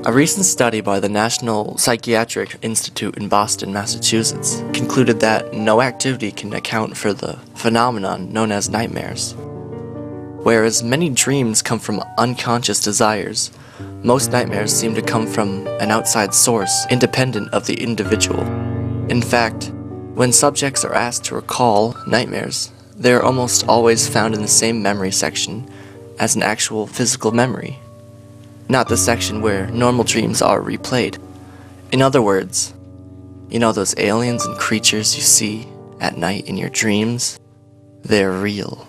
A recent study by the National Psychiatric Institute in Boston, Massachusetts, concluded that no activity can account for the phenomenon known as nightmares. Whereas many dreams come from unconscious desires, most nightmares seem to come from an outside source, independent of the individual. In fact, when subjects are asked to recall nightmares, they are almost always found in the same memory section as an actual physical memory, not the section where normal dreams are replayed. In other words, you know those aliens and creatures you see at night in your dreams? They're real.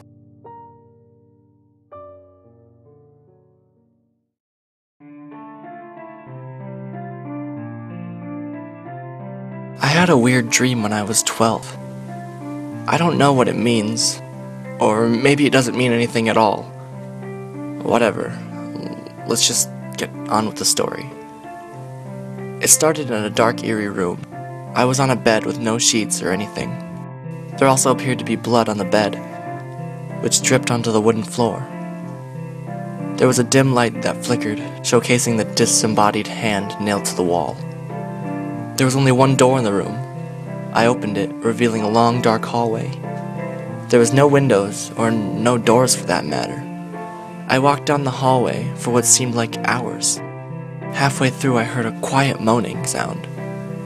I had a weird dream when I was 12. I don't know what it means, or maybe it doesn't mean anything at all. Whatever. Let's just get on with the story. It started in a dark, eerie room. I was on a bed with no sheets or anything. There also appeared to be blood on the bed, which dripped onto the wooden floor. There was a dim light that flickered, showcasing the disembodied hand nailed to the wall. There was only one door in the room. I opened it, revealing a long, dark hallway. There was no windows, or no doors for that matter. I walked down the hallway for what seemed like hours. Halfway through, I heard a quiet moaning sound.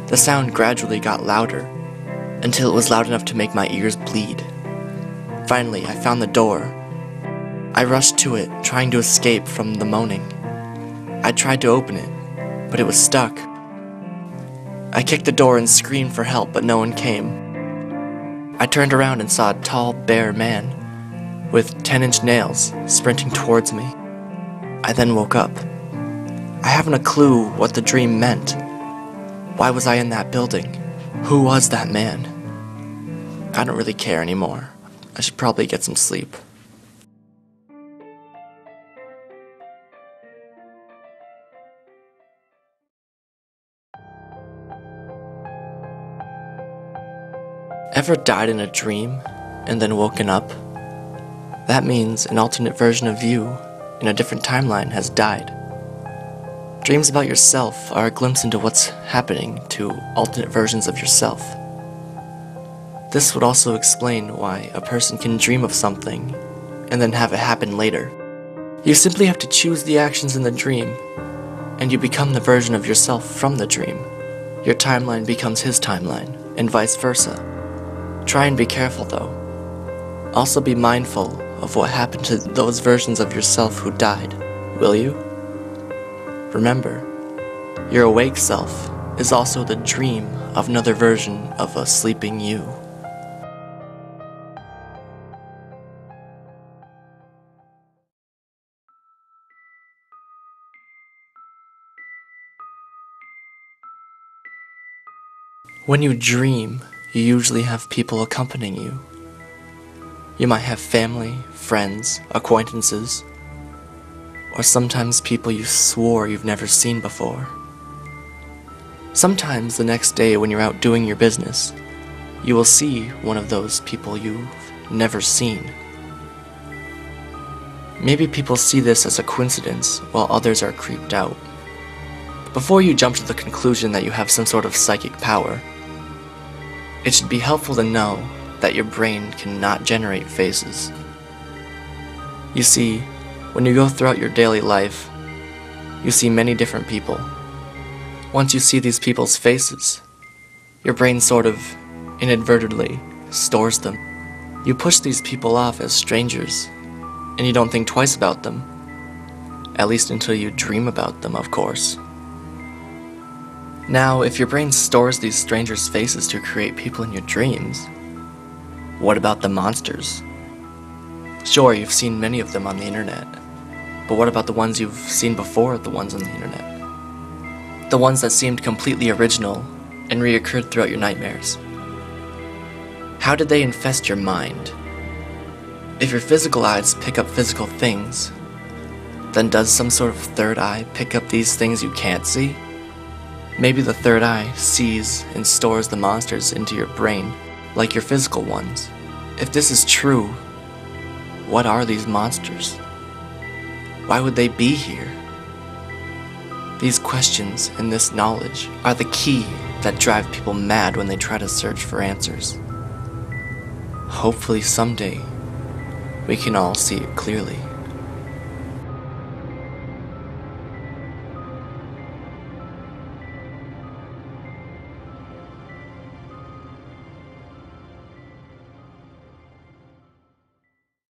The sound gradually got louder, until it was loud enough to make my ears bleed. Finally, I found the door. I rushed to it, trying to escape from the moaning. I tried to open it, but it was stuck. I kicked the door and screamed for help, but no one came. I turned around and saw a tall, bare man with 10-inch nails sprinting towards me. I then woke up. I haven't a clue what the dream meant. Why was I in that building? Who was that man? I don't really care anymore. I should probably get some sleep. Ever died in a dream and then woken up? That means an alternate version of you in a different timeline has died. Dreams about yourself are a glimpse into what's happening to alternate versions of yourself. This would also explain why a person can dream of something and then have it happen later. You simply have to choose the actions in the dream, and you become the version of yourself from the dream. Your timeline becomes his timeline, and vice versa. Try and be careful though. Also be mindful of what happened to those versions of yourself who died, will you? Remember, your awake self is also the dream of another version of a sleeping you. When you dream, you usually have people accompanying you. You might have family, friends, acquaintances, or sometimes people you swore you've never seen before. Sometimes the next day when you're out doing your business, you will see one of those people you've never seen. Maybe people see this as a coincidence while others are creeped out. Before you jump to the conclusion that you have some sort of psychic power, it should be helpful to know that your brain cannot generate faces. You see, when you go throughout your daily life, you see many different people. Once you see these people's faces, your brain sort of inadvertently stores them. You push these people off as strangers, and you don't think twice about them, at least until you dream about them, of course. Now, if your brain stores these strangers' faces to create people in your dreams, what about the monsters? Sure, you've seen many of them on the internet, but what about the ones you've seen before the ones on the internet? The ones that seemed completely original and reoccurred throughout your nightmares. How did they infest your mind? If your physical eyes pick up physical things, then does some sort of third eye pick up these things you can't see? Maybe the third eye sees and stores the monsters into your brain, like your physical ones. If this is true, what are these monsters? Why would they be here? These questions and this knowledge are the key that drive people mad when they try to search for answers. Hopefully someday, we can all see it clearly.